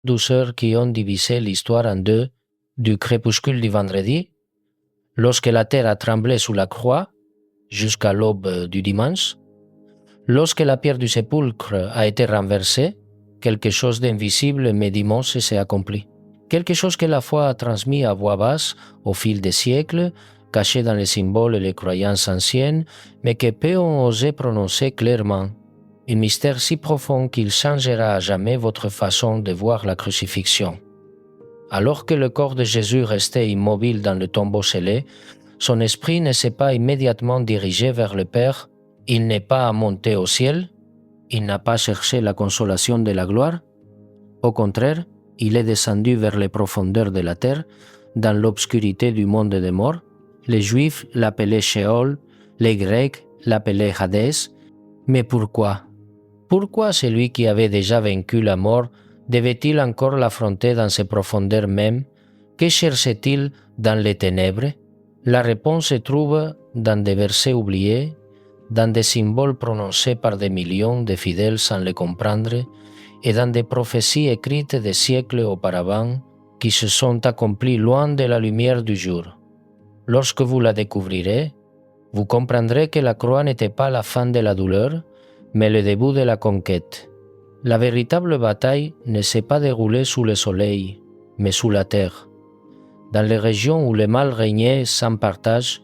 douceurs qui ont divisé l'histoire en deux, du crépuscule du vendredi, lorsque la terre a tremblé sous la croix, jusqu'à l'aube du dimanche, lorsque la pierre du sépulcre a été renversée, quelque chose d'invisible mais d'immense s'est accompli. Quelque chose que la foi a transmis à voix basse au fil des siècles, caché dans les symboles et les croyances anciennes, mais que peu ont osé prononcer clairement. Un mystère si profond qu'il changera à jamais votre façon de voir la crucifixion. Alors que le corps de Jésus restait immobile dans le tombeau scellé, son esprit ne s'est pas immédiatement dirigé vers le Père, il n'est pas monté au ciel, il n'a pas cherché la consolation de la gloire. Au contraire, il est descendu vers les profondeurs de la terre, dans l'obscurité du monde des morts. Les Juifs l'appelaient Sheol, les Grecs l'appelaient Hadès. Mais pourquoi? Pourquoi celui qui avait déjà vaincu la mort devait-il encore l'affronter dans ses profondeurs mêmes? Que cherchait-il dans les ténèbres? La réponse se trouve dans des versets oubliés, dans des symboles prononcés par des millions de fidèles sans les comprendre, et dans des prophéties écrites des siècles auparavant qui se sont accomplies loin de la lumière du jour. Lorsque vous la découvrirez, vous comprendrez que la croix n'était pas la fin de la douleur, mais le début de la conquête. La véritable bataille ne s'est pas déroulée sous le soleil, mais sous la terre. Dans les régions où le mal régnait sans partage,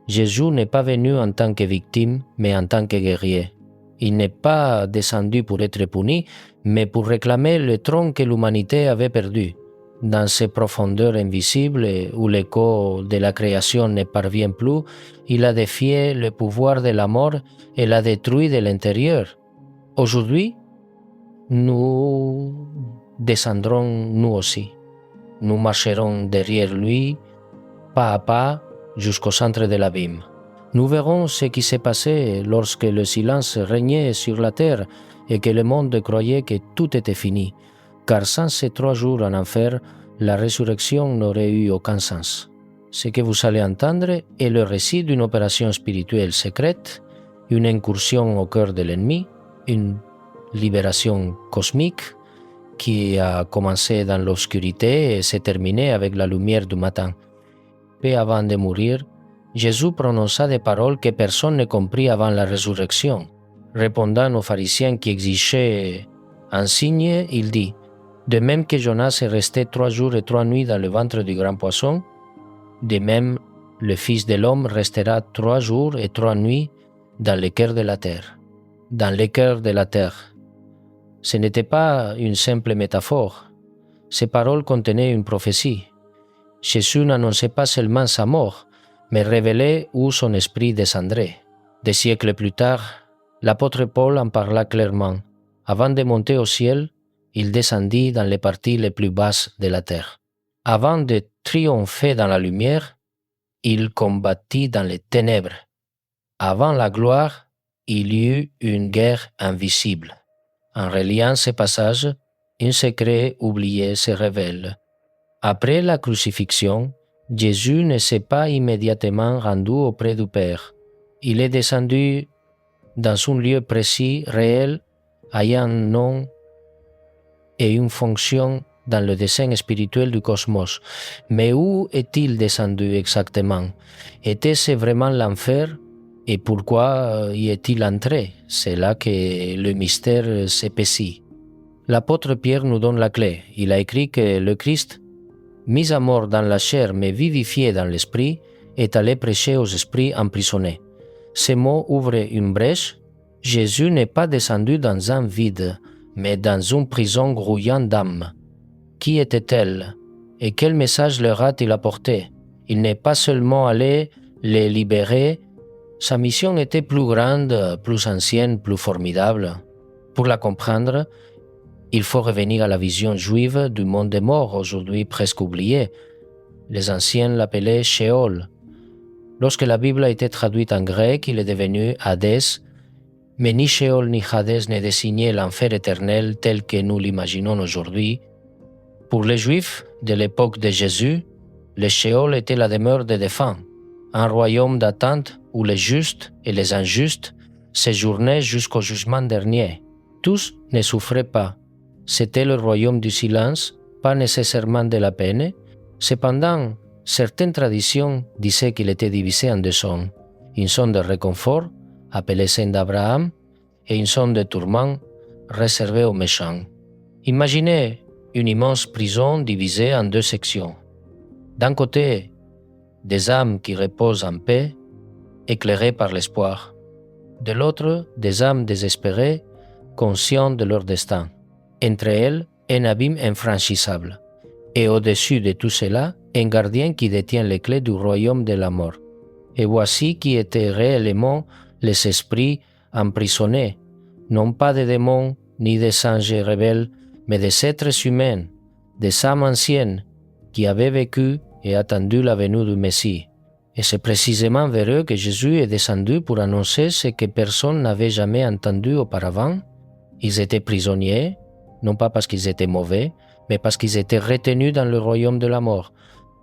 Jésus n'est pas venu en tant que victime, mais en tant que guerrier. Il n'est pas descendu pour être puni, mais pour réclamer le trône que l'humanité avait perdu. Dans ces profondeurs invisibles où l'écho de la création ne parvient plus, il a défié le pouvoir de la mort et l'a détruit de l'intérieur. Aujourd'hui, nous descendrons nous aussi. Nous marcherons derrière lui, pas à pas, jusqu'au centre de l'abîme. Nous verrons ce qui s'est passé lorsque le silence régnait sur la terre et que le monde croyait que tout était fini, car sans ces 3 jours en enfer, la résurrection n'aurait eu aucun sens. Ce que vous allez entendre est le récit d'une opération spirituelle secrète, une incursion au cœur de l'ennemi, une libération cosmique qui a commencé dans l'obscurité et s'est terminée avec la lumière du matin. Peu avant de mourir, Jésus prononça des paroles que personne ne comprit avant la résurrection. Répondant aux pharisiens qui exigeaient un signe, il dit « De même que Jonas est resté 3 jours et 3 nuits dans le ventre du grand poisson, de même le Fils de l'homme restera 3 jours et 3 nuits dans le cœur de la terre. » Dans le cœur de la terre. Ce n'était pas une simple métaphore. Ces paroles contenaient une prophétie. Jésus n'annonçait pas seulement sa mort, mais révélait où son esprit descendrait. Des siècles plus tard, l'apôtre Paul en parla clairement. Avant de monter au ciel, il descendit dans les parties les plus basses de la terre. Avant de triompher dans la lumière, il combattit dans les ténèbres. Avant la gloire, il y eut une guerre invisible. En reliant ces passages, un secret oublié se révèle. Après la crucifixion, Jésus ne s'est pas immédiatement rendu auprès du Père. Il est descendu dans un lieu précis, réel, ayant un nom et une fonction dans le dessein spirituel du cosmos. Mais où est-il descendu exactement? Était-ce vraiment l'enfer? Et pourquoi y est-il entré? C'est là que le mystère s'épaissit. L'apôtre Pierre nous donne la clé. Il a écrit que le Christ, mis à mort dans la chair mais vivifié dans l'esprit, est allé prêcher aux esprits emprisonnés. Ces mots ouvrent une brèche. Jésus n'est pas descendu dans un vide, mais dans une prison grouillant d'âmes. Qui était-elle? Et quel message leur a-t-il apporté? Il n'est pas seulement allé les libérer, sa mission était plus grande, plus ancienne, plus formidable. Pour la comprendre, il faut revenir à la vision juive du monde des morts, aujourd'hui presque oublié. Les anciens l'appelaient Sheol. Lorsque la Bible a été traduite en grec, il est devenu Hadès, mais ni Sheol ni Hadès ne désignaient l'enfer éternel tel que nous l'imaginons aujourd'hui. Pour les Juifs de l'époque de Jésus, le Sheol était la demeure des défunts, un royaume d'attente où les justes et les injustes séjournaient jusqu'au jugement dernier. Tous ne souffraient pas, C'était le royaume du silence, pas nécessairement de la peine. Cependant, certaines traditions disaient qu'il était divisé en deux zones. Une zone de réconfort, appelée celle d'Abraham, et une zone de tourment, réservée aux méchants. Imaginez une immense prison divisée en deux sections. D'un côté, des âmes qui reposent en paix, éclairées par l'espoir. De l'autre, des âmes désespérées, conscientes de leur destin. Entre elles, un abîme infranchissable. Et au-dessus de tout cela, un gardien qui détient les clés du royaume de la mort. Et voici qui étaient réellement les esprits emprisonnés, non pas des démons ni des anges rebelles, mais des êtres humains, des âmes anciennes, qui avaient vécu et attendu la venue du Messie. Et c'est précisément vers eux que Jésus est descendu pour annoncer ce que personne n'avait jamais entendu auparavant. Ils étaient prisonniers, non pas parce qu'ils étaient mauvais, mais parce qu'ils étaient retenus dans le royaume de la mort.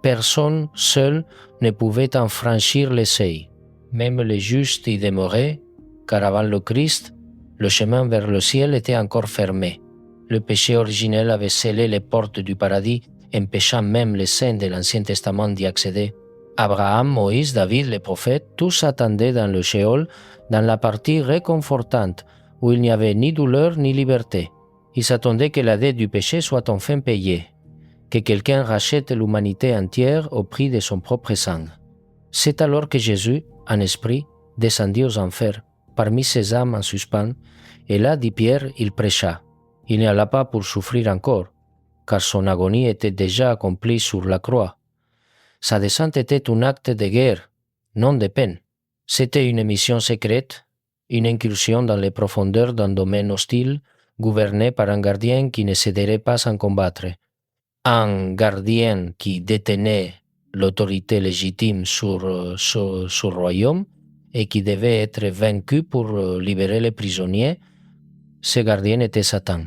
Personne seul ne pouvait en franchir les seuils. Même les justes y demeuraient, car avant le Christ, le chemin vers le ciel était encore fermé. Le péché originel avait scellé les portes du paradis, empêchant même les saints de l'Ancien Testament d'y accéder. Abraham, Moïse, David, les prophètes, tous attendaient dans le Sheol, dans la partie réconfortante, où il n'y avait ni douleur ni liberté. Ils attendaient que la dette du péché soit enfin payée, que quelqu'un rachète l'humanité entière au prix de son propre sang. C'est alors que Jésus, en esprit, descendit aux enfers, parmi ces âmes en suspens, et là, dit Pierre, il prêcha. Il n'y alla pas pour souffrir encore, car son agonie était déjà accomplie sur la croix. Sa descente était un acte de guerre, non de peine. C'était une mission secrète, une incursion dans les profondeurs d'un domaine hostile, gouverné par un gardien qui ne céderait pas sans combattre. Un gardien qui détenait l'autorité légitime sur ce royaume et qui devait être vaincu pour libérer les prisonniers. Ce gardien était Satan.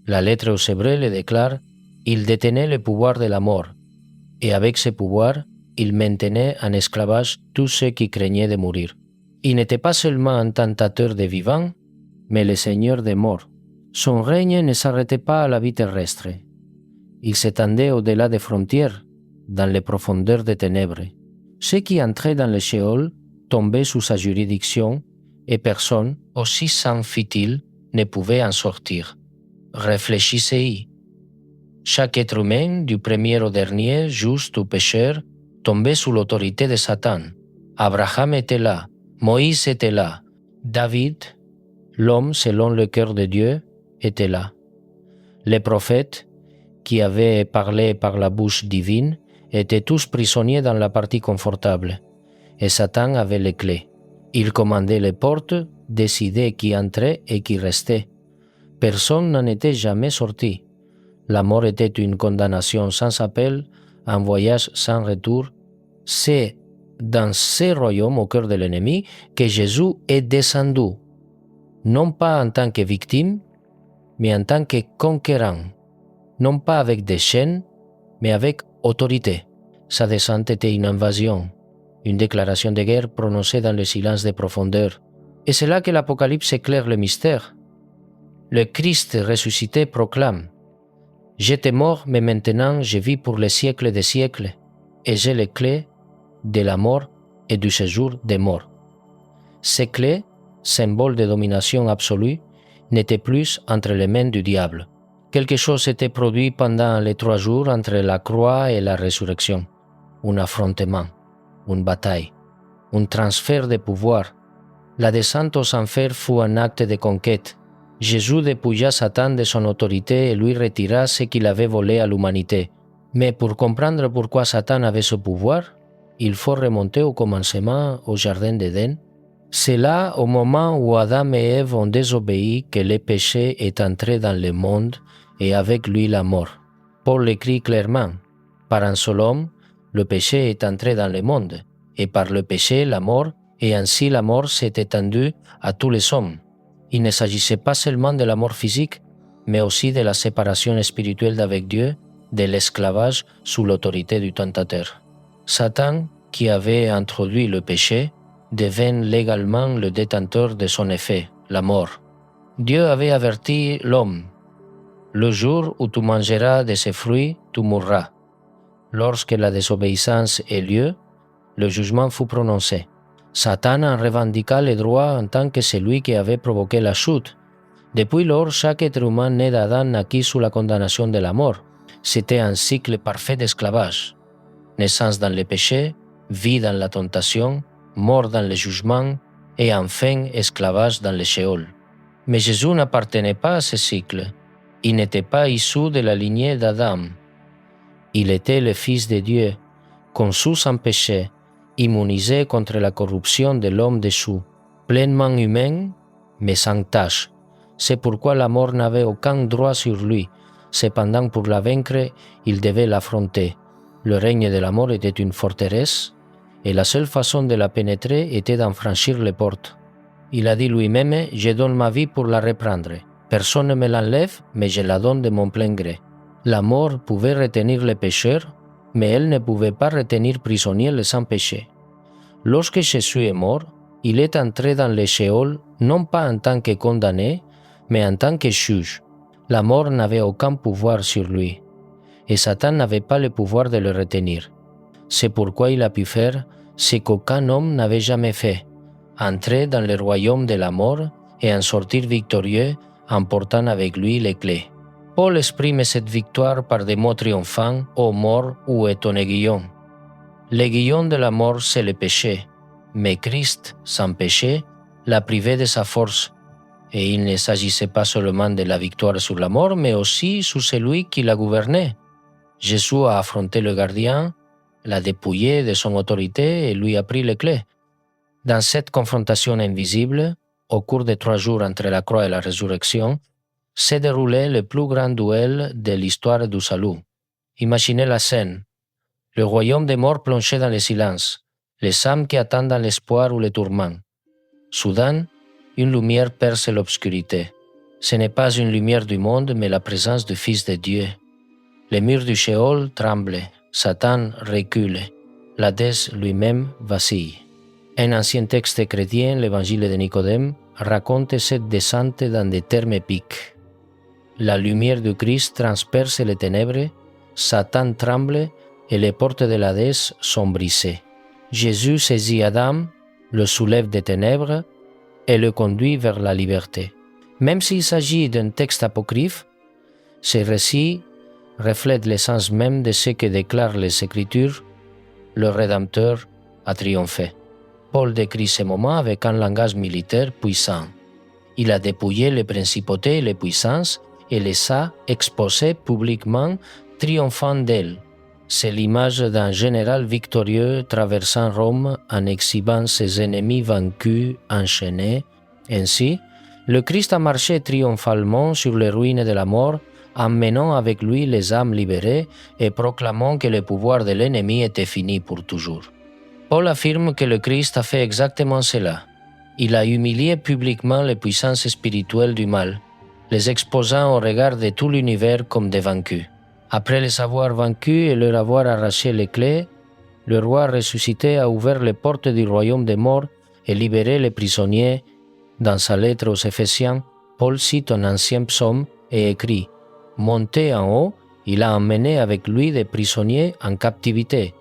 La lettre aux Hébreux le déclare, il détenait le pouvoir de la mort, et avec ce pouvoir, il maintenait en esclavage tous ceux qui craignaient de mourir. Il n'était pas seulement un tentateur des vivants, mais le seigneur des morts. Son règne ne s'arrêtait pas à la vie terrestre. Il s'étendait au-delà des frontières, dans les profondeurs des ténèbres. Ceux qui entraient dans le Sheol tombaient sous sa juridiction, et personne, aussi saint fut-il, ne pouvait en sortir. Réfléchissez-y. Chaque être humain, du premier au dernier, juste ou pécheur, tombait sous l'autorité de Satan. Abraham était là, Moïse était là, David, l'homme selon le cœur de Dieu, était là. Les prophètes, qui avaient parlé par la bouche divine, étaient tous prisonniers dans la partie confortable, et Satan avait les clés. Il commandait les portes, décidait qui entrait et qui restait. Personne n'en était jamais sorti. La mort était une condamnation sans appel, un voyage sans retour. C'est dans ce royaume au cœur de l'ennemi que Jésus est descendu, non pas en tant que victime, mais en tant que conquérant, non pas avec des chaînes, mais avec autorité. Sa descente était une invasion, une déclaration de guerre prononcée dans le silence des profondeurs. Et c'est là que l'Apocalypse éclaire le mystère. Le Christ ressuscité proclame « J'étais mort, mais maintenant je vis pour les siècles des siècles, et j'ai les clés de la mort et du séjour des morts. » Ces clés, symbole de domination absolue, n'étaient plus entre les mains du diable. Quelque chose s'était produit pendant les 3 jours entre la croix et la résurrection. Un affrontement, une bataille, un transfert de pouvoir. La descente aux enfers fut un acte de conquête. Jésus dépouilla Satan de son autorité et lui retira ce qu'il avait volé à l'humanité. Mais pour comprendre pourquoi Satan avait ce pouvoir, il faut remonter au commencement au Jardin d'Éden. C'est là, au moment où Adam et Ève ont désobéi, que le péché est entré dans le monde et avec lui la mort. Paul l'écrit clairement, « Par un seul homme, le péché est entré dans le monde, et par le péché la mort, et ainsi la mort s'est étendue à tous les hommes. » Il ne s'agissait pas seulement de la mort physique, mais aussi de la séparation spirituelle d'avec Dieu, de l'esclavage sous l'autorité du tentateur. Satan, qui avait introduit le péché, devint légalement le détenteur de son effet, la mort. Dieu avait averti l'homme. Le jour où tu mangeras de ses fruits, tu mourras. Lorsque la désobéissance eut lieu, le jugement fut prononcé. Satan en revendiqua les droits en tant que celui qui avait provoqué la chute. Depuis lors, chaque être humain né d'Adam naquit sous la condamnation de la mort. C'était un cycle parfait d'esclavage. Naissance dans le péché, vie dans la tentation, mort dans le jugement et enfin esclavage dans le Sheol. Mais Jésus n'appartenait pas à ce cycle. Il n'était pas issu de la lignée d'Adam. Il était le Fils de Dieu, conçu sans péché, immunisé contre la corruption de l'homme déchu, pleinement humain, mais sans tache. C'est pourquoi la mort n'avait aucun droit sur lui. Cependant, pour la vaincre, il devait l'affronter. Le règne de la mort était une forteresse, et la seule façon de la pénétrer était d'en franchir les portes. Il a dit lui-même « Je donne ma vie pour la reprendre. Personne ne me l'enlève, mais je la donne de mon plein gré. » La mort pouvait retenir les pécheurs, mais elle ne pouvait pas retenir prisonniers les sans-péché. Lorsque Jésus est mort, il est entré dans le Sheol non pas en tant que condamné, mais en tant que juge. La mort n'avait aucun pouvoir sur lui, et Satan n'avait pas le pouvoir de le retenir. C'est pourquoi il a pu faire ce qu'aucun homme n'avait jamais fait, entrer dans le royaume de la mort et en sortir victorieux en portant avec lui les clés. Paul exprime cette victoire par des mots triomphants « Ô mort, où est ton aiguillon ?» L'aiguillon de la mort, c'est le péché, mais Christ, sans péché, l'a privé de sa force. Et il ne s'agissait pas seulement de la victoire sur la mort, mais aussi sur celui qui la gouvernait. Jésus a affronté le gardien, l'a dépouillé de son autorité et lui a pris les clés. Dans cette confrontation invisible, au cours des 3 jours entre la croix et la résurrection, s'est déroulé le plus grand duel de l'histoire du salut. Imaginez la scène. Le royaume des morts plongé dans le silence, les âmes qui attendent dans l'espoir ou le tourment. Soudain, une lumière perce l'obscurité. Ce n'est pas une lumière du monde, mais la présence du Fils de Dieu. Les murs du Sheol tremblent, Satan recule, l'Hadès lui-même vacille. Un ancien texte chrétien, l'Évangile de Nicodème, raconte cette descente dans des termes épiques. La lumière du Christ transperce les ténèbres, Satan tremble et les portes de l'Hadès sont brisées. Jésus saisit Adam, le soulève des ténèbres et le conduit vers la liberté. Même s'il s'agit d'un texte apocryphe, ce récit reflète l'essence même de ce que déclarent les Écritures. Le Rédempteur a triomphé. Paul décrit ce moment avec un langage militaire puissant. Il a dépouillé les principautés et les puissances et les a exposées publiquement, triomphant d'elles. C'est l'image d'un général victorieux traversant Rome en exhibant ses ennemis vaincus, enchaînés. Ainsi, le Christ a marché triomphalement sur les ruines de la mort, emmenant avec lui les âmes libérées et proclamant que le pouvoir de l'ennemi était fini pour toujours. Paul affirme que le Christ a fait exactement cela. Il a humilié publiquement les puissances spirituelles du mal, les exposant au regard de tout l'univers comme des vaincus. Après les avoir vaincus et leur avoir arraché les clés, le roi ressuscité a ouvert les portes du royaume des morts et libéré les prisonniers. Dans sa lettre aux Éphésiens, Paul cite un ancien psaume et écrit « Monté en haut, il a emmené avec lui des prisonniers en captivité. »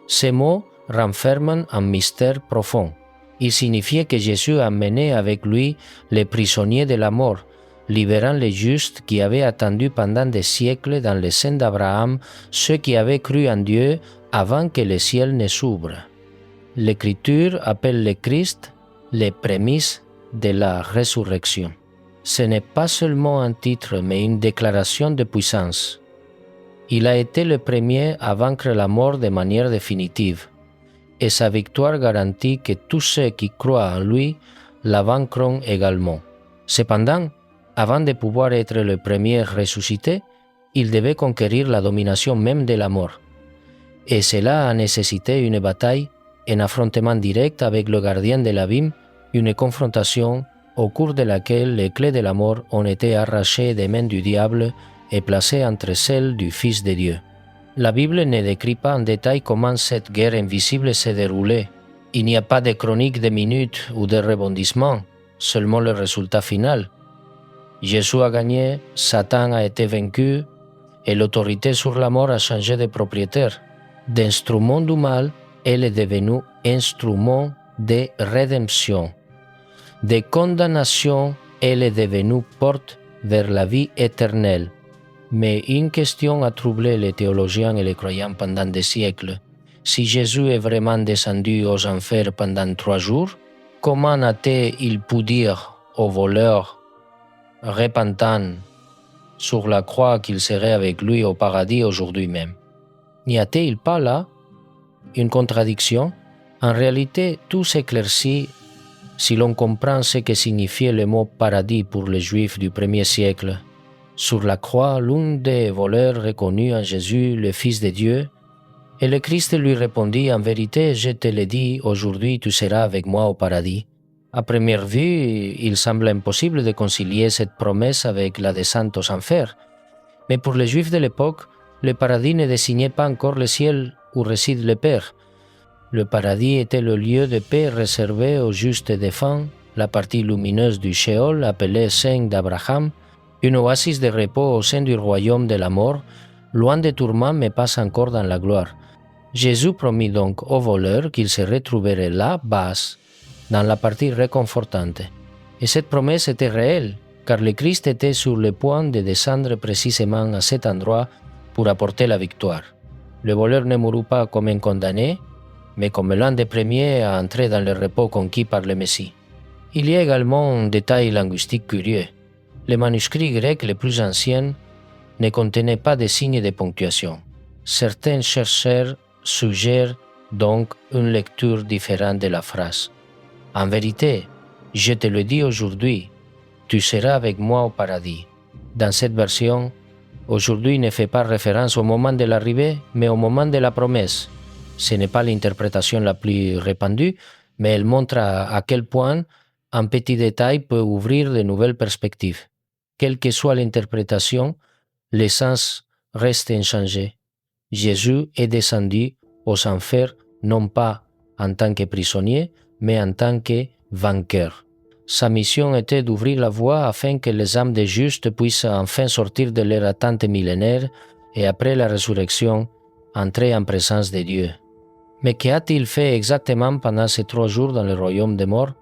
Ces mots renferment un mystère profond. Il signifiait que Jésus a emmené avec lui les prisonniers de la mort, libérant les justes qui avaient attendu pendant des siècles dans le sein d'Abraham, ceux qui avaient cru en Dieu avant que le ciel ne s'ouvre. L'Écriture appelle le Christ les prémices de la résurrection. Ce n'est pas seulement un titre, mais une déclaration de puissance. Il a été le premier à vaincre la mort de manière définitive, et sa victoire garantit que tous ceux qui croient en lui la vaincront également. Cependant, avant de pouvoir être le premier ressuscité, il devait conquérir la domination même de la mort. Et cela a nécessité une bataille, un affrontement direct avec le gardien de l'abîme, une confrontation au cours de laquelle les clés de la mort ont été arrachées des mains du diable et placées entre celles du Fils de Dieu. La Bible ne décrit pas en détail comment cette guerre invisible s'est déroulée. Il n'y a pas de chronique de minutes ou de rebondissements, seulement le résultat final. Jésus a gagné, Satan a été vaincu et l'autorité sur la mort a changé de propriétaire. D'instrument du mal, elle est devenue instrument de rédemption. De condamnation, elle est devenue porte vers la vie éternelle. Mais une question a troublé les théologiens et les croyants pendant des siècles. Si Jésus est vraiment descendu aux enfers pendant 3 jours, comment a-t-il pu dire aux voleurs repentants sur la croix qu'il serait avec lui au paradis aujourd'hui même? N'y a-t-il pas là une contradiction? En réalité, tout s'éclaircit si l'on comprend ce que signifiait le mot paradis pour les Juifs du 1er siècle. Sur la croix, l'un des voleurs reconnut en Jésus le Fils de Dieu, et le Christ lui répondit, « En vérité, je te le dis, aujourd'hui tu seras avec moi au paradis. » À première vue, il semble impossible de concilier cette promesse avec la descente aux enfers. Mais pour les Juifs de l'époque, le paradis ne désignait pas encore le ciel où réside le Père. Le paradis était le lieu de paix réservé aux justes défunts, la partie lumineuse du Sheol appelée Sein d'Abraham, une oasis de repos au sein du royaume de la mort, loin des tourments mais pas encore dans la gloire. Jésus promit donc aux voleurs qu'ils se retrouveraient là-bas, dans la partie réconfortante. Et cette promesse était réelle, car le Christ était sur le point de descendre précisément à cet endroit pour apporter la victoire. Le voleur ne mourut pas comme un condamné, mais comme l'un des premiers à entrer dans le repos conquis par le Messie. Il y a également un détail linguistique curieux. Les manuscrits grecs les plus anciens ne contenaient pas de signes de ponctuation. Certains chercheurs suggèrent donc une lecture différente de la phrase. « En vérité, je te le dis aujourd'hui, tu seras avec moi au paradis. » Dans cette version, aujourd'hui ne fait pas référence au moment de l'arrivée, mais au moment de la promesse. Ce n'est pas l'interprétation la plus répandue, mais elle montre à quel point un petit détail peut ouvrir de nouvelles perspectives. Quelle que soit l'interprétation, l'essence reste inchangée. Jésus est descendu aux enfers non pas en tant que prisonnier, mais en tant que vainqueur. Sa mission était d'ouvrir la voie afin que les âmes des justes puissent enfin sortir de leur attente millénaire et après la résurrection, entrer en présence de Dieu. Mais qu'a-t-il fait exactement pendant ces 3 jours dans le royaume des morts?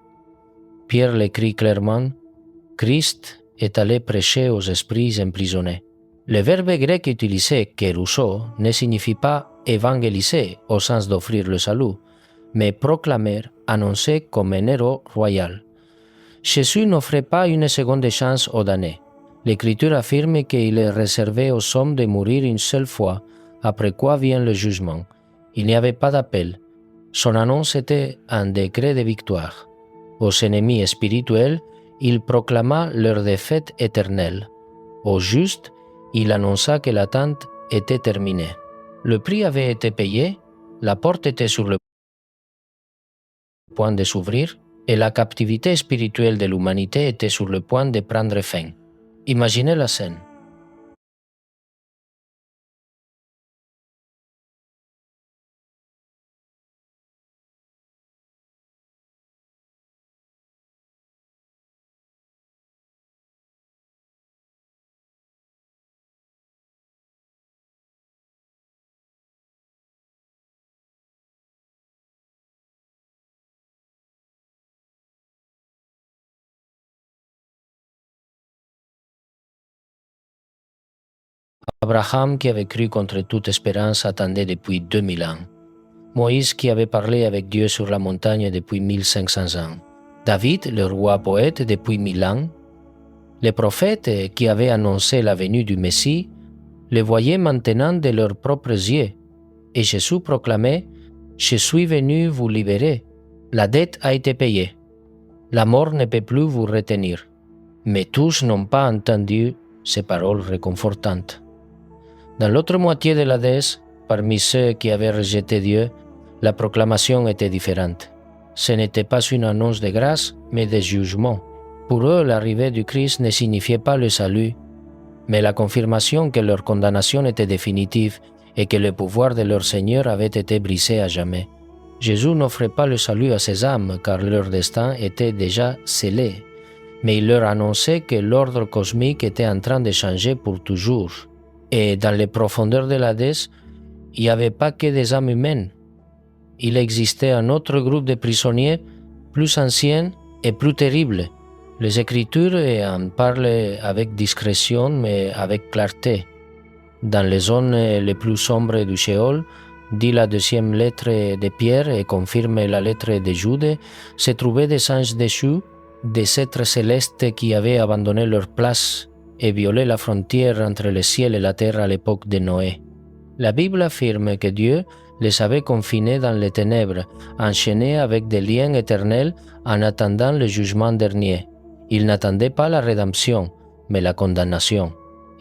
Pierre l'écrit clairement, « Christ est allé prêcher aux esprits emprisonnés. » Le verbe grec utilisé, kérusso, ne signifie pas évangéliser au sens d'offrir le salut, mais proclamer, annoncer comme un héros royal. Jésus n'offrait pas une seconde chance aux damnés. L'Écriture affirme qu'il est réservé aux hommes de mourir une seule fois, après quoi vient le jugement. Il n'y avait pas d'appel. Son annonce était un décret de victoire. Aux ennemis spirituels, il proclama leur défaite éternelle. Aux justes, il annonça que l'attente était terminée. Le prix avait été payé, la porte était sur le point de s'ouvrir et la captivité spirituelle de l'humanité était sur le point de prendre fin. Imaginez la scène. Abraham, qui avait cru contre toute espérance, attendait depuis 2000 ans. Moïse, qui avait parlé avec Dieu sur la montagne depuis 1500 ans. David, le roi poète, depuis 1000 ans. Les prophètes qui avaient annoncé la venue du Messie le voyaient maintenant de leurs propres yeux. Et Jésus proclamait « Je suis venu vous libérer. La dette a été payée. La mort ne peut plus vous retenir. » Mais tous n'ont pas entendu ces paroles réconfortantes. Dans l'autre moitié de l'Hadès, parmi ceux qui avaient rejeté Dieu, la proclamation était différente. Ce n'était pas une annonce de grâce, mais de jugement. Pour eux, l'arrivée du Christ ne signifiait pas le salut, mais la confirmation que leur condamnation était définitive et que le pouvoir de leur Seigneur avait été brisé à jamais. Jésus n'offrait pas le salut à ces âmes car leur destin était déjà scellé. mais il leur annonçait que l'ordre cosmique était en train de changer pour toujours. Et dans les profondeurs de l'Hadès, il n'y avait pas que des âmes humaines. Il existait un autre groupe de prisonniers plus anciens et plus terribles. Les Écritures en parlent avec discrétion mais avec clarté. Dans les zones les plus sombres du Sheol, dit la deuxième lettre de Pierre et confirme la lettre de Jude, se trouvaient des anges déchus, des êtres célestes qui avaient abandonné leur place et violé la frontière entre le ciel et la terre à l'époque de Noé. La Bible affirme que Dieu les avait confinés dans les ténèbres, enchaînés avec des liens éternels en attendant le jugement dernier. Ils n'attendaient pas la rédemption, mais la condamnation.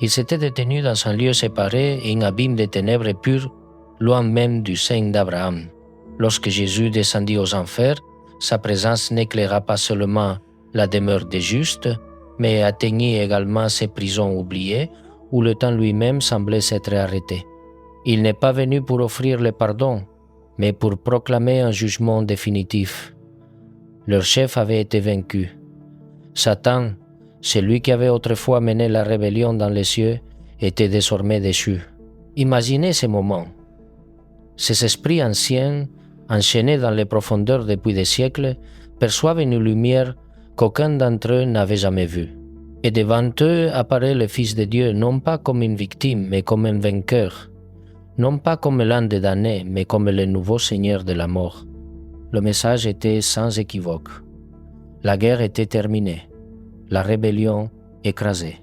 Ils s'étaient détenus dans un lieu séparé et un abîme de ténèbres pures, loin même du sein d'Abraham. Lorsque Jésus descendit aux enfers, sa présence n'éclaira pas seulement la demeure des justes, mais atteignit également ces prisons oubliées où le temps lui-même semblait s'être arrêté. Il n'est pas venu pour offrir le pardon, mais pour proclamer un jugement définitif. Leur chef avait été vaincu. Satan, celui qui avait autrefois mené la rébellion dans les cieux, était désormais déchu. Imaginez ce moment. Ces esprits anciens, enchaînés dans les profondeurs depuis des siècles, perçoivent une lumière qu'aucun d'entre eux n'avait jamais vue. Et devant eux apparaît le Fils de Dieu non pas comme une victime, mais comme un vainqueur. Non pas comme l'un des damnés, mais comme le nouveau Seigneur de la mort. Le message était sans équivoque. La guerre était terminée, la rébellion écrasée,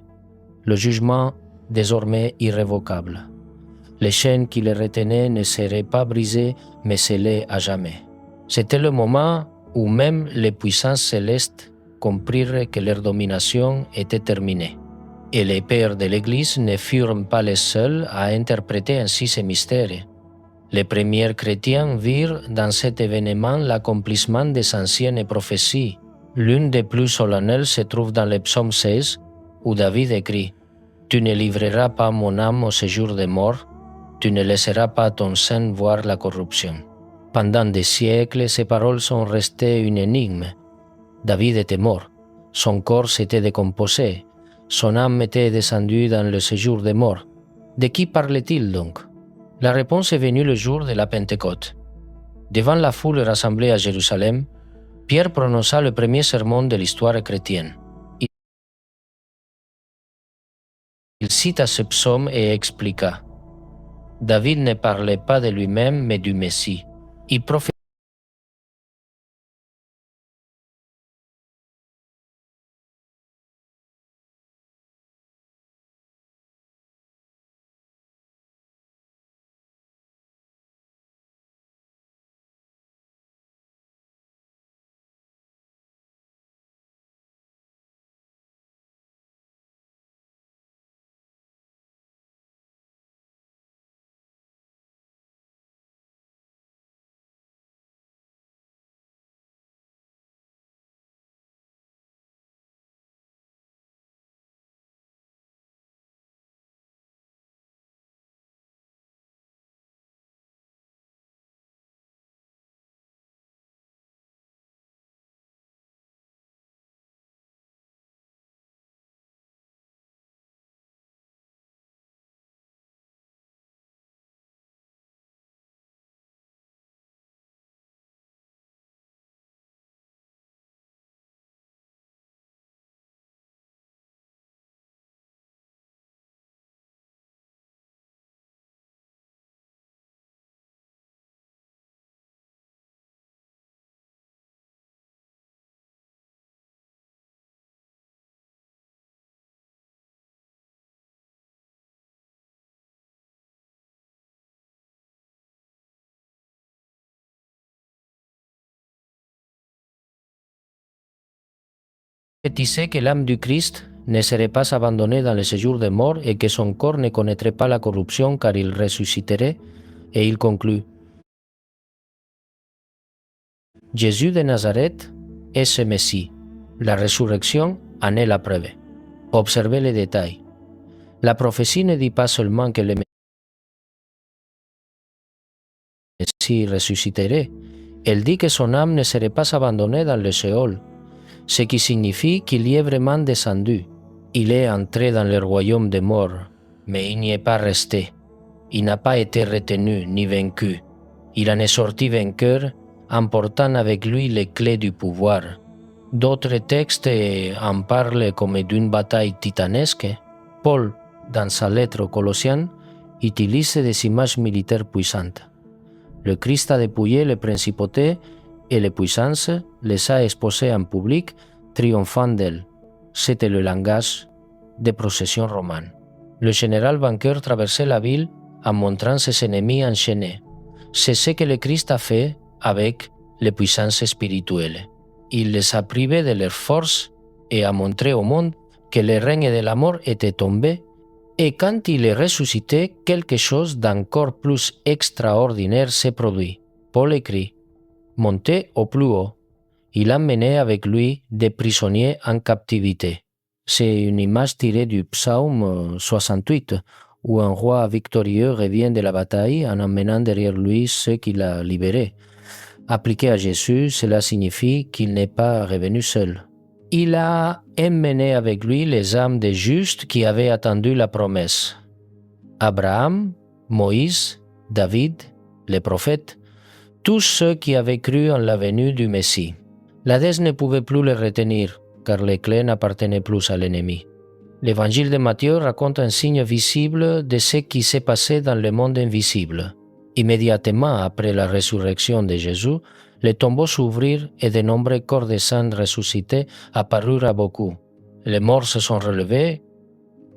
le jugement désormais irrévocable. Les chaînes qui les retenaient ne seraient pas brisées, mais scellées à jamais. C'était le moment où même les puissances célestes comprirent que leur domination était terminée. Et les pères de l'Église ne furent pas les seuls à interpréter ainsi ces mystères. Les premiers chrétiens virent dans cet événement l'accomplissement des anciennes prophéties. L'une des plus solennelles se trouve dans le psaume 16, où David écrit « Tu ne livreras pas mon âme au séjour des morts, tu ne laisseras pas ton sein voir la corruption. » Pendant des siècles, ces paroles sont restées une énigme. David était mort, son corps s'était décomposé, son âme était descendue dans le séjour des morts. De qui parlait-il donc? La réponse est venue le jour de la Pentecôte. Devant la foule rassemblée à Jérusalem, Pierre prononça le premier sermon de l'histoire chrétienne. Il cita ce psaume et expliqua. David ne parlait pas de lui-même, mais du Messie. Il prophétisait que l'âme du Christ ne serait pas abandonnée dans le séjour des morts et que son corps ne connaîtrait pas la corruption car il ressusciterait, et il conclut. Jésus de Nazareth est ce Messie. La résurrection en est la preuve. Observez les détails. La prophétie ne dit pas seulement que le Messie ressusciterait, elle dit que son âme ne serait pas abandonnée dans le Sheol. ce qui signifie qu'il y est vraiment descendu. Il est entré dans le royaume des morts, mais il n'y est pas resté. Il n'a pas été retenu ni vaincu. Il en est sorti vainqueur, emportant avec lui les clés du pouvoir. D'autres textes en parlent comme d'une bataille titanesque. Paul, dans sa lettre aux Colossiens, utilise des images militaires puissantes. Le Christ a dépouillé les principautés et les puissances, les a exposées en public, triomphant d'elles. C'était le langage des processions romanes. Le général vainqueur traversait la ville en montrant ses ennemis enchaînés. C'est ce que le Christ a fait avec les puissances spirituelles. Il les a privés de leur force et a montré au monde que le règne de la mort était tombé, et quand il est ressuscité, quelque chose d'encore plus extraordinaire s'est produit. Paul écrit « Monté au plus haut, il a mené avec lui des prisonniers en captivité ». C'est une image tirée du psaume 68, où un roi victorieux revient de la bataille en emmenant derrière lui ceux qu'il a libérés. Appliqué à Jésus, cela signifie qu'il n'est pas revenu seul. Il a emmené avec lui les âmes des justes qui avaient attendu la promesse. Abraham, Moïse, David, les prophètes, tous ceux qui avaient cru en la venue du Messie. L'Hadès ne pouvait plus les retenir, car les clés n'appartenaient plus à l'ennemi. L'évangile de Matthieu raconte un signe visible de ce qui s'est passé dans le monde invisible. Immédiatement après la résurrection de Jésus, les tombeaux s'ouvrirent et de nombreux corps de saints ressuscités apparurent à beaucoup. Les morts se sont relevés,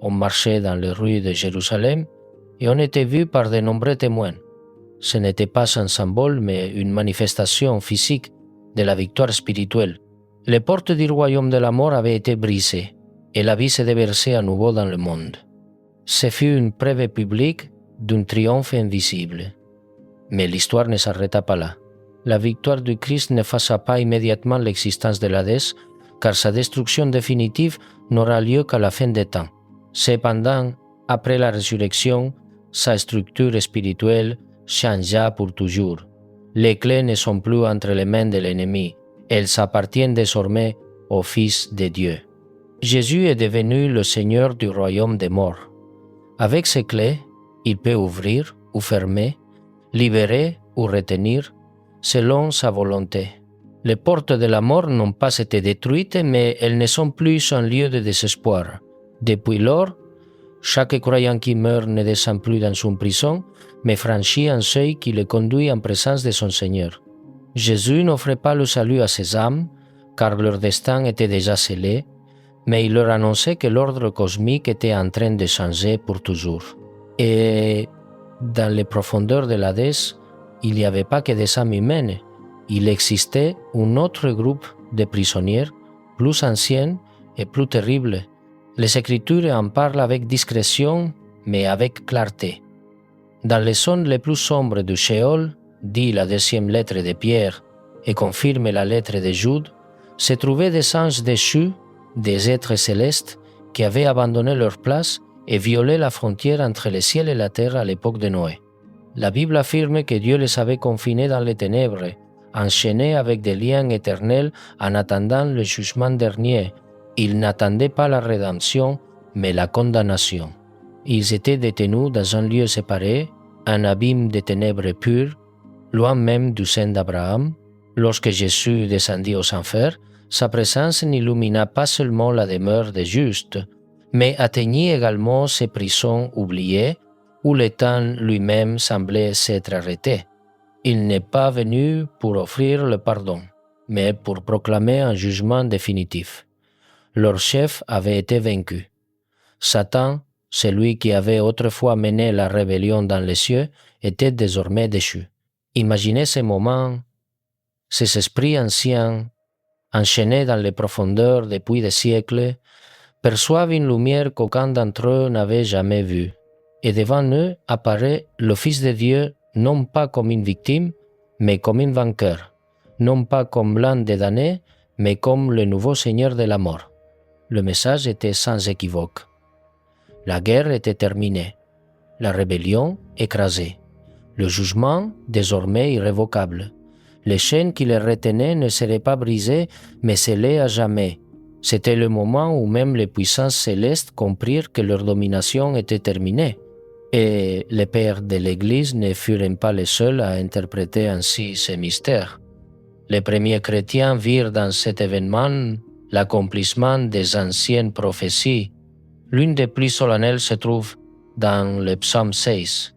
on marchait dans les rues de Jérusalem et on était vus par de nombreux témoins. Ce n'était pas un symbole, mais une manifestation physique de la victoire spirituelle. Les portes du royaume de la mort avaient été brisées et la vie s'est déversée à nouveau dans le monde. Ce fut une preuve publique d'un triomphe invisible. Mais l'histoire ne s'arrêta pas là. La victoire du Christ n'effaça pas immédiatement l'existence de l'Hadès, car sa destruction définitive n'aura lieu qu'à la fin des temps. Cependant, après la résurrection, sa structure spirituelle changea pour toujours. Les clés ne sont plus entre les mains de l'ennemi, elles appartiennent désormais au Fils de Dieu. Jésus est devenu le Seigneur du royaume des morts. Avec ses clés, il peut ouvrir ou fermer, libérer ou retenir, selon sa volonté. Les portes de la mort n'ont pas été détruites, mais elles ne sont plus un lieu de désespoir. Depuis lors, chaque croyant qui meurt ne descend plus dans une prison, mais franchit un seuil qui le conduit en présence de son Seigneur. Jésus n'offrait pas le salut à ces âmes, car leur destin était déjà scellé, mais il leur annonçait que l'ordre cosmique était en train de changer pour toujours. Et dans les profondeurs de l'Hadès, il n'y avait pas que des âmes humaines, il existait un autre groupe de prisonniers, plus anciens et plus terribles. Les Écritures en parlent avec discrétion, mais avec clarté. Dans les zones les plus sombres du Sheol, dit la deuxième lettre de Pierre et confirme la lettre de Jude, se trouvaient des anges déchus, des êtres célestes qui avaient abandonné leur place et violé la frontière entre le ciel et la terre à l'époque de Noé. La Bible affirme que Dieu les avait confinés dans les ténèbres, enchaînés avec des liens éternels en attendant le jugement dernier. Ils n'attendaient pas la rédemption, mais la condamnation. Ils étaient détenus dans un lieu séparé, un abîme de ténèbres pures, loin même du sein d'Abraham. Lorsque Jésus descendit aux enfers, sa présence n'illumina pas seulement la demeure des justes, mais atteignit également ces prisons oubliées où le temps lui-même semblait s'être arrêté. Il n'est pas venu pour offrir le pardon, mais pour proclamer un jugement définitif. Leur chef avait été vaincu. Satan, celui qui avait autrefois mené la rébellion dans les cieux, était désormais déchu. Imaginez ces moments, ces esprits anciens, enchaînés dans les profondeurs depuis des siècles, perçoivent une lumière qu'aucun d'entre eux n'avait jamais vue. Et devant eux apparaît le Fils de Dieu, non pas comme une victime, mais comme un vainqueur, non pas comme l'un des damnés, mais comme le nouveau Seigneur de la mort. Le message était sans équivoque. La guerre était terminée, la rébellion écrasée, le jugement désormais irrévocable. Les chaînes qui les retenaient ne seraient pas brisées, mais scellées à jamais. C'était le moment où même les puissances célestes comprirent que leur domination était terminée. Et les pères de l'Église ne furent pas les seuls à interpréter ainsi ces mystères. Les premiers chrétiens virent dans cet événement l'accomplissement des anciennes prophéties. L'une des plus solennelles se trouve dans le psaume 16,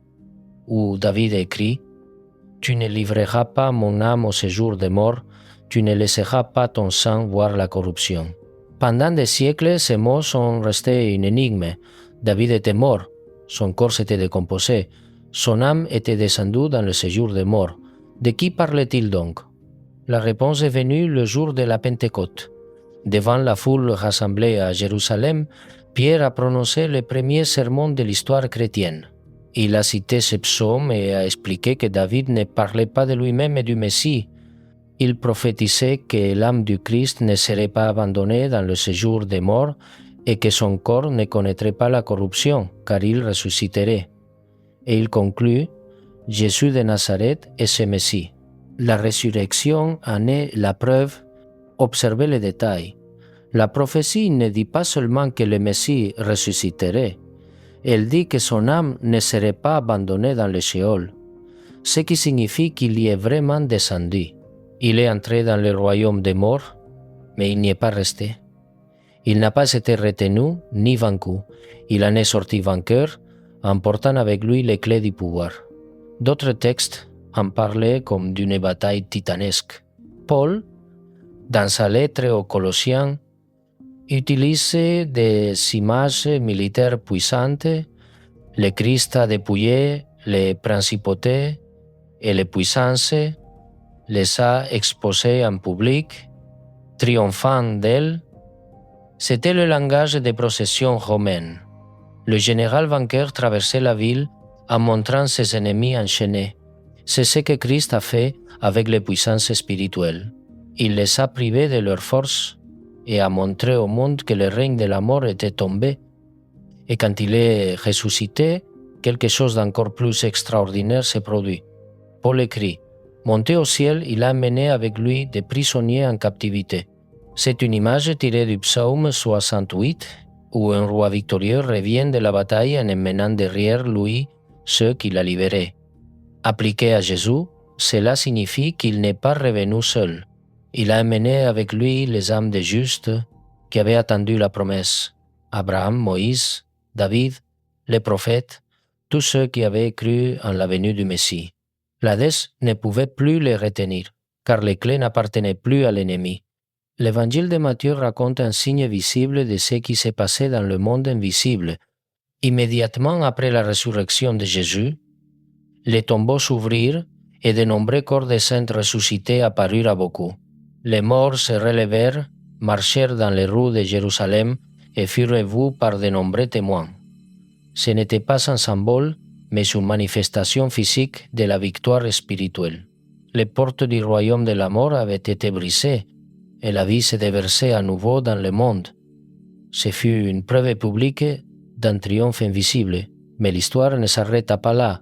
où David écrit « Tu ne livreras pas mon âme au séjour des morts, tu ne laisseras pas ton sang voir la corruption. » Pendant des siècles, ces mots sont restés une énigme. David était mort, son corps s'était décomposé, son âme était descendue dans le séjour des morts. De qui parlait-il donc? La réponse est venue le jour de la Pentecôte. Devant la foule rassemblée à Jérusalem, Pierre a prononcé le premier sermon de l'histoire chrétienne. Il a cité ce psaume et a expliqué que David ne parlait pas de lui-même et du Messie. Il prophétisait que l'âme du Christ ne serait pas abandonnée dans le séjour des morts et que son corps ne connaîtrait pas la corruption, car il ressusciterait. Et il conclut « Jésus de Nazareth est ce Messie ». La résurrection en est la preuve. Observez les détails. La prophétie ne dit pas seulement que le Messie ressusciterait, elle dit que son âme ne serait pas abandonnée dans le Sheol, ce qui signifie qu'il y est vraiment descendu. Il est entré dans le royaume des morts, mais il n'y est pas resté. Il n'a pas été retenu ni vaincu. Il en est sorti vainqueur, emportant avec lui les clés du pouvoir. D'autres textes en parlaient comme d'une bataille titanesque. Paul, dans sa lettre aux Colossiens, utilise des images militaires puissantes. Le Christ a dépouillé les principautés et les puissances, les a exposées en public, triomphant d'elles. C'était le langage des processions romaines. Le général vainqueur traversait la ville en montrant ses ennemis enchaînés. C'est ce que Christ a fait avec les puissances spirituelles. Il les a privés de leur force et a montré au monde que le règne de la mort était tombé. Et quand il est ressuscité, quelque chose d'encore plus extraordinaire s'est produit. Paul écrit « Monté au ciel, il a amené avec lui des prisonniers en captivité ». C'est une image tirée du psaume 68, où un roi victorieux revient de la bataille en emmenant derrière lui ceux qu'il a libérés. Appliqué à Jésus, cela signifie qu'il n'est pas revenu seul. Il a amené avec lui les âmes des justes qui avaient attendu la promesse. Abraham, Moïse, David, les prophètes, tous ceux qui avaient cru en la venue du Messie. L'Hadès ne pouvait plus les retenir, car les clés n'appartenaient plus à l'ennemi. L'évangile de Matthieu raconte un signe visible de ce qui s'est passé dans le monde invisible. Immédiatement après la résurrection de Jésus, les tombeaux s'ouvrirent et de nombreux corps de saints ressuscités apparurent à beaucoup. Les morts se relevèrent, marchèrent dans les rues de Jérusalem et furent vus par de nombreux témoins. Ce n'était pas un symbole, mais une manifestation physique de la victoire spirituelle. Les portes du royaume de la mort avaient été brisées et la vie s'est déversée à nouveau dans le monde. Ce fut une preuve publique d'un triomphe invisible, mais l'histoire ne s'arrêta pas là.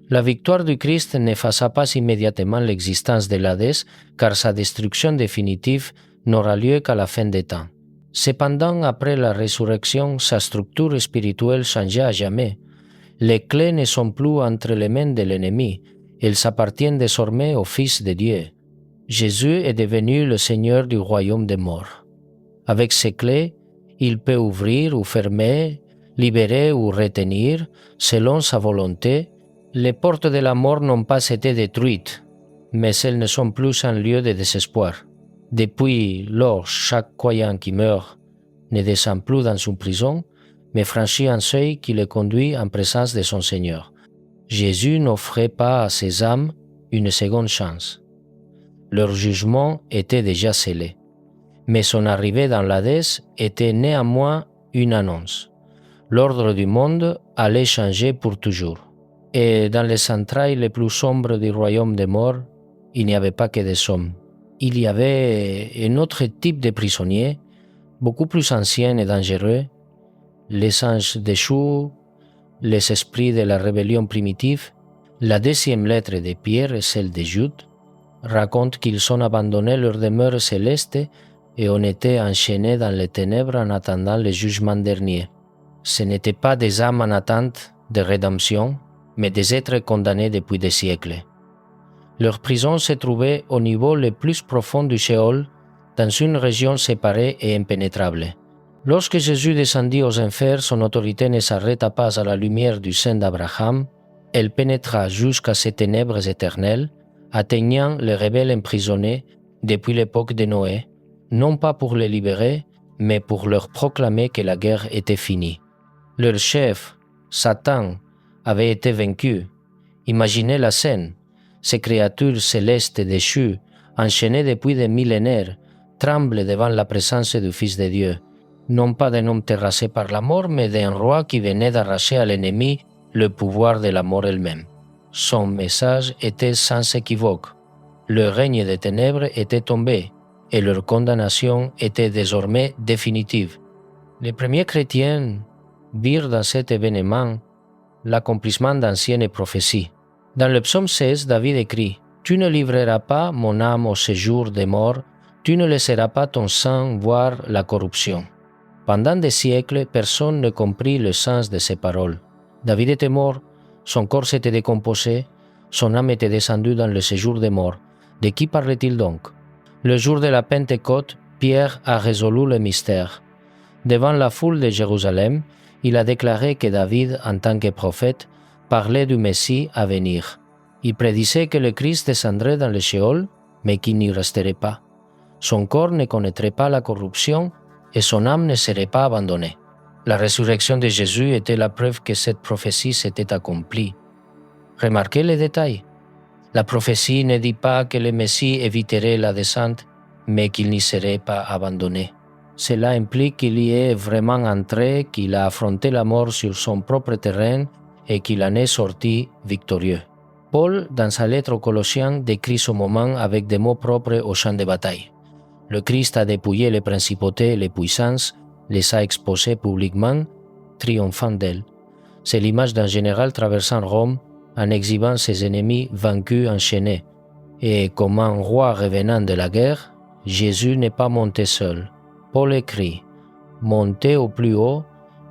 La victoire du Christ n'effaça pas immédiatement l'existence de l'Hadès, car sa destruction définitive n'aura lieu qu'à la fin des temps. Cependant, après la résurrection, sa structure spirituelle changea à jamais. Les clés ne sont plus entre les mains de l'ennemi, elles appartiennent désormais au Fils de Dieu. Jésus est devenu le Seigneur du royaume des morts. Avec ces clés, il peut ouvrir ou fermer, libérer ou retenir, selon sa volonté. Les portes de la mort n'ont pas été détruites, mais elles ne sont plus un lieu de désespoir. Depuis lors, chaque croyant qui meurt ne descend plus dans une prison, mais franchit un seuil qui le conduit en présence de son Seigneur. Jésus n'offrait pas à ces âmes une seconde chance. Leur jugement était déjà scellé, mais son arrivée dans l'Hadès était néanmoins une annonce. L'ordre du monde allait changer pour toujours. Et dans les entrailles les plus sombres du royaume des morts, il n'y avait pas que des hommes. Il y avait un autre type de prisonniers, beaucoup plus anciens et dangereux, les anges déchus, les esprits de la rébellion primitive. La deuxième lettre de Pierre est celle de Jude. racontent qu'ils ont abandonné leur demeure céleste et ont été enchaînés dans les ténèbres en attendant le jugement dernier. Ce n'étaient pas des âmes en attente de rédemption, mais des êtres condamnés depuis des siècles. Leur prison se trouvait au niveau le plus profond du Sheol, dans une région séparée et impénétrable. Lorsque Jésus descendit aux enfers, son autorité ne s'arrêta pas à la lumière du sein d'Abraham, elle pénétra jusqu'à ces ténèbres éternelles, atteignant les rebelles emprisonnés depuis l'époque de Noé, non pas pour les libérer, mais pour leur proclamer que la guerre était finie. Leur chef, Satan, avait été vaincu. Imaginez la scène. Ces créatures célestes déchues, enchaînées depuis des millénaires, tremblent devant la présence du Fils de Dieu, non pas d'un homme terrassé par la mort, mais d'un roi qui venait d'arracher à l'ennemi le pouvoir de la mort elle-même. Son message était sans équivoque. Le règne des ténèbres était tombé et leur condamnation était désormais définitive. Les premiers chrétiens virent dans cet événement l'accomplissement d'anciennes prophéties. Dans le psaume 16, David écrit « Tu ne livreras pas mon âme au séjour des morts, tu ne laisseras pas ton sang voir la corruption. » Pendant des siècles, personne ne comprit le sens de ces paroles. David était mort, son corps s'était décomposé, son âme était descendue dans le séjour des morts. De qui parlait-il donc? Le jour de la Pentecôte, Pierre a résolu le mystère. Devant la foule de Jérusalem, il a déclaré que David, en tant que prophète, parlait du Messie à venir. Il prédisait que le Christ descendrait dans le Sheol, mais qu'il n'y resterait pas. Son corps ne connaîtrait pas la corruption et son âme ne serait pas abandonnée. La résurrection de Jésus était la preuve que cette prophétie s'était accomplie. Remarquez les détails. La prophétie ne dit pas que le Messie éviterait la descente, mais qu'il n'y serait pas abandonné. Cela implique qu'il y est vraiment entré, qu'il a affronté la mort sur son propre terrain et qu'il en est sorti victorieux. Paul, dans sa lettre aux Colossiens, décrit ce moment avec des mots propres au champ de bataille. Le Christ a dépouillé les principautés et les puissances, les a exposées publiquement, triomphant d'elles. C'est l'image d'un général traversant Rome en exhibant ses ennemis vaincus enchaînés. Et comme un roi revenant de la guerre, Jésus n'est pas monté seul. Paul écrit « Monté au plus haut,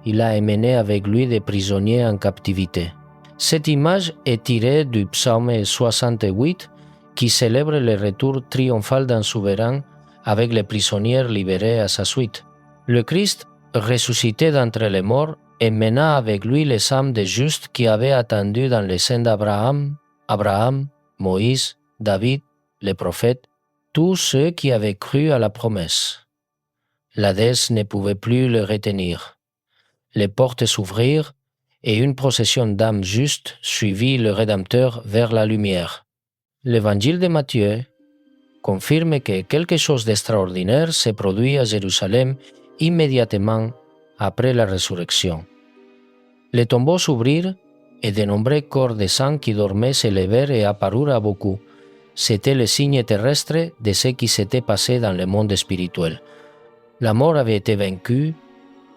il a emmené avec lui des prisonniers en captivité. » Cette image est tirée du psaume 68 qui célèbre le retour triomphal d'un souverain avec les prisonniers libérés à sa suite. Le Christ, ressuscité d'entre les morts, emmena avec lui les âmes des justes qui avaient attendu dans les sein d'Abraham, Moïse, David, les prophètes, tous ceux qui avaient cru à la promesse. L'Hadès ne pouvait plus le retenir. Les portes s'ouvrirent et une procession d'âmes justes suivit le Rédempteur vers la lumière. L'évangile de Matthieu confirme que quelque chose d'extraordinaire s'est produit à Jérusalem immédiatement après la résurrection. Les tombeaux s'ouvrirent et de nombreux corps de sang qui dormaient s'élevèrent et apparurent à beaucoup. C'était le signe terrestre de ce qui s'était passé dans le monde spirituel. La mort avait été vaincue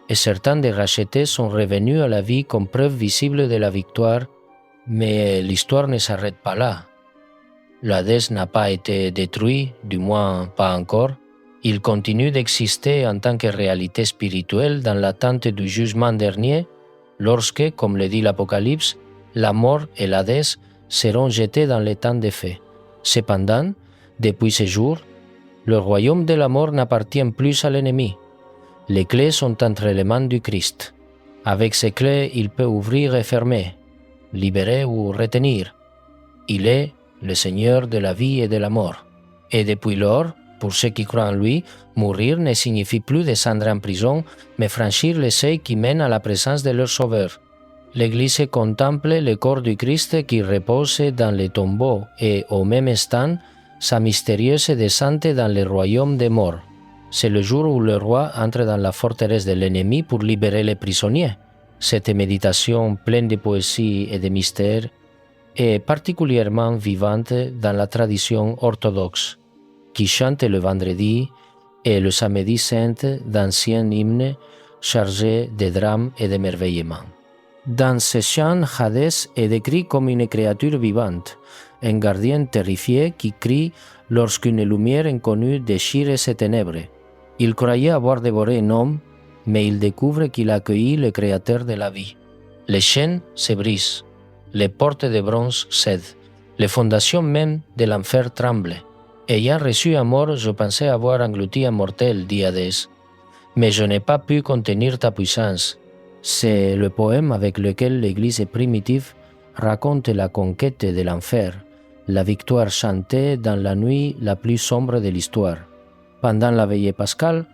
et certains des rachetés sont revenus à la vie comme preuve visible de la victoire, mais l'histoire ne s'arrête pas là. L'Hadès n'a pas été détruit, du moins pas encore. Il continue d'exister en tant que réalité spirituelle dans l'attente du jugement dernier, lorsque, comme le dit l'Apocalypse, la mort et l'Hadès seront jetés dans les temps des faits. Cependant, depuis ce jour, le royaume de la mort n'appartient plus à l'ennemi. Les clés sont entre les mains du Christ. Avec ces clés, il peut ouvrir et fermer, libérer ou retenir. Il est le Seigneur de la vie et de la mort. Et depuis lors, pour ceux qui croient en lui, mourir ne signifie plus descendre en prison, mais franchir le seuil qui mène à la présence de leur Sauveur. L'Église contemple le corps du Christ qui repose dans les tombeaux et, au même instant, sa mystérieuse descente dans le royaume des morts. C'est le jour où le roi entre dans la forteresse de l'ennemi pour libérer les prisonniers. Cette méditation pleine de poésie et de mystère est particulièrement vivante dans la tradition orthodoxe, qui chante le vendredi et le samedi saint d'anciens hymnes chargés de drames et d'émerveillement. Dans ce chant, Hadès est décrit comme une créature vivante, un gardien terrifié qui crie lorsqu'une lumière inconnue déchire ses ténèbres. Il croyait avoir dévoré un homme, mais il découvre qu'il a accueilli le Créateur de la vie. Les chaînes se brisent, les portes de bronze cèdent, les fondations même de l'enfer tremblent. Ayant reçu à mort, je pensais avoir englouti un mortel, dit Hadès, mais je n'ai pas pu contenir ta puissance. C'est le poème avec lequel l'Église primitive raconte la conquête de l'enfer, la victoire chantée dans la nuit la plus sombre de l'histoire. Pendant la veillée pascale,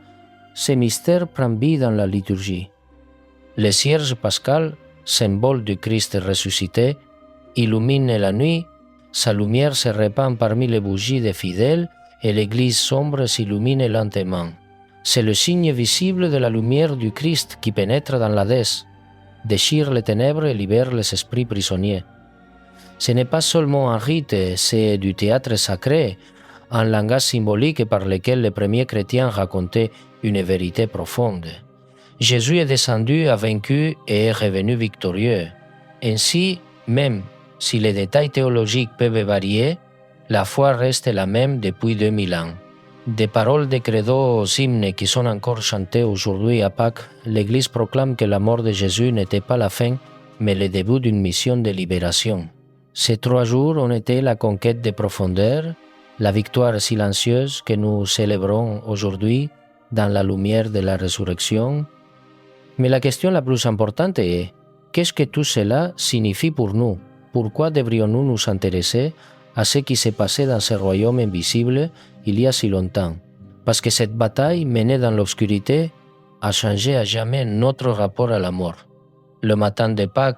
ce mystère prend vie dans la liturgie. Le cierge pascal, symbole du Christ ressuscité, illumine la nuit, sa lumière se répand parmi les bougies des fidèles et l'Église sombre s'illumine lentement. C'est le signe visible de la lumière du Christ qui pénètre dans l'Hadès, déchire les ténèbres et libère les esprits prisonniers. Ce n'est pas seulement un rite, c'est du théâtre sacré, un langage symbolique par lequel les premiers chrétiens racontaient une vérité profonde. Jésus est descendu, a vaincu et est revenu victorieux. Ainsi, même si les détails théologiques peuvent varier, la foi reste la même depuis 2000 ans. Des paroles de credo aux hymnes qui sont encore chantées aujourd'hui à Pâques, l'Église proclame que la mort de Jésus n'était pas la fin, mais le début d'une mission de libération. Ces 3 jours ont été la conquête des profondeurs, la victoire silencieuse que nous célébrons aujourd'hui dans la lumière de la résurrection. Mais la question la plus importante est, qu'est-ce que tout cela signifie pour nous? Pourquoi devrions-nous nous intéresser à ce qui s'est passé dans ce royaume invisible il y a si longtemps? Parce que cette bataille menée dans l'obscurité a changé à jamais notre rapport à la mort. Le matin de Pâques,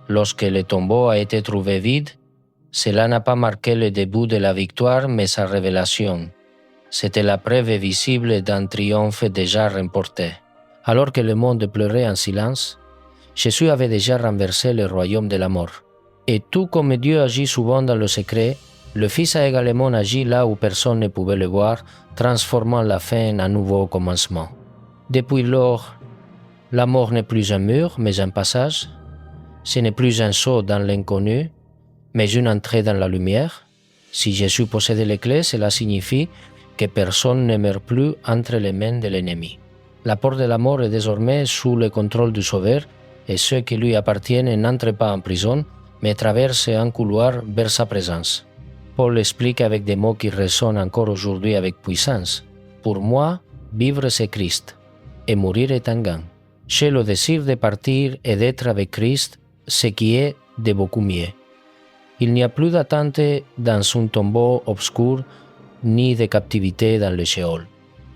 lorsque le tombeau a été trouvé vide, cela n'a pas marqué le début de la victoire, mais sa révélation. C'était la preuve visible d'un triomphe déjà remporté. Alors que le monde pleurait en silence, Jésus avait déjà renversé le royaume de la mort. Et tout comme Dieu agit souvent dans le secret, le Fils a également agi là où personne ne pouvait le voir, transformant la fin en un nouveau commencement. Depuis lors, la mort n'est plus un mur, mais un passage. Ce n'est plus un saut dans l'inconnu, mais une entrée dans la lumière. Si Jésus possédait les clés, cela signifie que personne ne meurt plus entre les mains de l'ennemi. La porte de la mort est désormais sous le contrôle du Sauveur, et ceux qui lui appartiennent n'entrent pas en prison, mais traversent un couloir vers sa présence. Paul explique avec des mots qui résonnent encore aujourd'hui avec puissance. Pour moi, vivre c'est Christ, et mourir est un gain. J'ai le désir de partir et d'être avec Christ, ce qui est de beaucoup mieux. Il n'y a plus d'attente dans un tombeau obscur, ni de captivité dans le Sheol.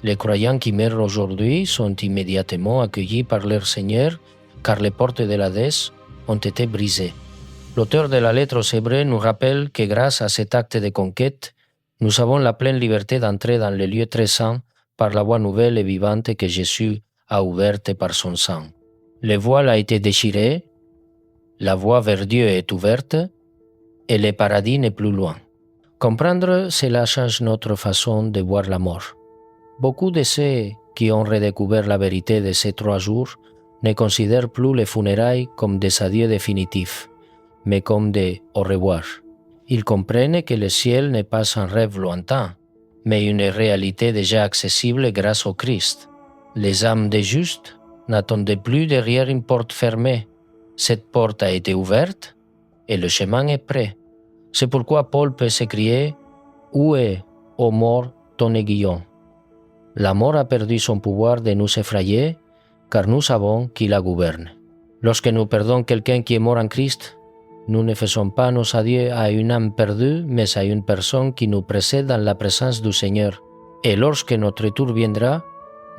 Les croyants qui meurent aujourd'hui sont immédiatement accueillis par leur Seigneur, car les portes de l'Hadès ont été brisées. L'auteur de la lettre aux Hébreux nous rappelle que grâce à cet acte de conquête, nous avons la pleine liberté d'entrer dans les lieux très saints par la voie nouvelle et vivante que Jésus a ouverte par son sang. Le voile a été déchiré, la voie vers Dieu est ouverte et le paradis n'est plus loin. Comprendre cela change notre façon de voir la mort. Beaucoup de ceux qui ont redécouvert la vérité de ces 3 jours ne considèrent plus les funérailles comme des adieux définitifs, mais comme des au revoir. Ils comprennent que le ciel n'est pas un rêve lointain, mais une réalité déjà accessible grâce au Christ. Les âmes des justes n'attendaient plus derrière une porte fermée. Cette porte a été ouverte et le chemin est prêt. C'est pourquoi Paul peut s'écrier « Où est, ô mort, ton aiguillon ?» La mort a perdu son pouvoir de nous effrayer, car nous savons qui la gouverne. Lorsque nous perdons quelqu'un qui est mort en Christ, nous ne faisons pas nos adieux à une âme perdue, mais à une personne qui nous précède dans la présence du Seigneur. Et lorsque notre tour viendra,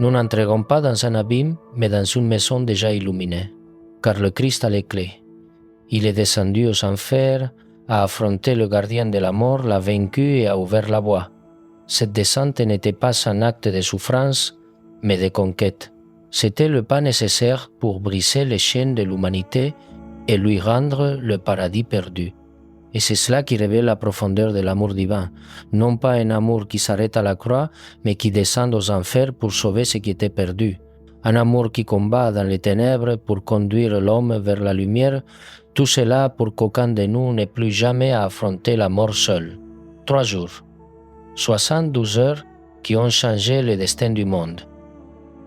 nous n'entrerons pas dans un abîme, mais dans une maison déjà illuminée. Car le Christ a les clés. Il est descendu aux enfers, a affronté le gardien de la mort, l'a vaincu et a ouvert la voie. Cette descente n'était pas un acte de souffrance, mais de conquête. C'était le pas nécessaire pour briser les chaînes de l'humanité et lui rendre le paradis perdu. Et c'est cela qui révèle la profondeur de l'amour divin, non pas un amour qui s'arrête à la croix, mais qui descend aux enfers pour sauver ce qui était perdu. un amour qui combat dans les ténèbres pour conduire l'homme vers la lumière, tout cela pour qu'aucun de nous n'ait plus jamais à affronter la mort seul. 3 jours, 72 heures qui ont changé le destin du monde.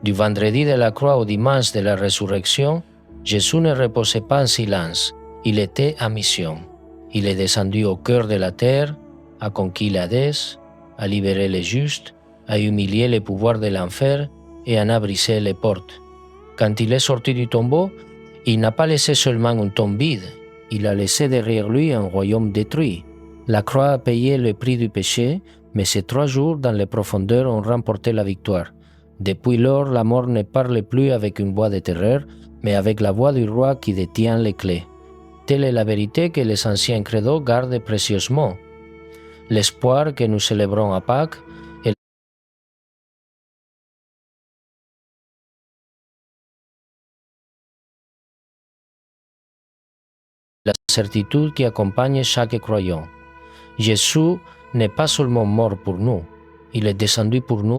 Du vendredi de la croix au dimanche de la résurrection, Jésus ne reposait pas en silence, il était en mission. Il est descendu au cœur de la terre, a conquis l'Hadès, a libéré les justes, a humilié les pouvoirs de l'enfer et en a brisé les portes. Quand il est sorti du tombeau, il n'a pas laissé seulement une tombe vide, il a laissé derrière lui un royaume détruit. La croix a payé le prix du péché, mais ces 3 jours dans les profondeurs ont remporté la victoire. Depuis lors, la mort ne parle plus avec une voix de terreur, mais avec la voix du roi qui détient les clés. Telle est la vérité que les anciens credos gardent précieusement. L'espoir que nous célébrons à Pâques est la certitude qui accompagne chaque croyant. Jésus n'est pas seulement mort pour nous, il est descendu pour nous.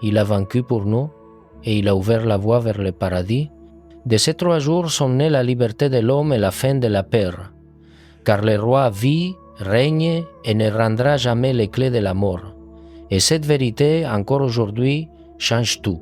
Il a vaincu pour nous et il a ouvert la voie vers le paradis. De ces 3 jours sont nées la liberté de l'homme et la fin de la peur. Car le roi vit, règne et ne rendra jamais les clés de la mort. Et cette vérité, encore aujourd'hui, change tout.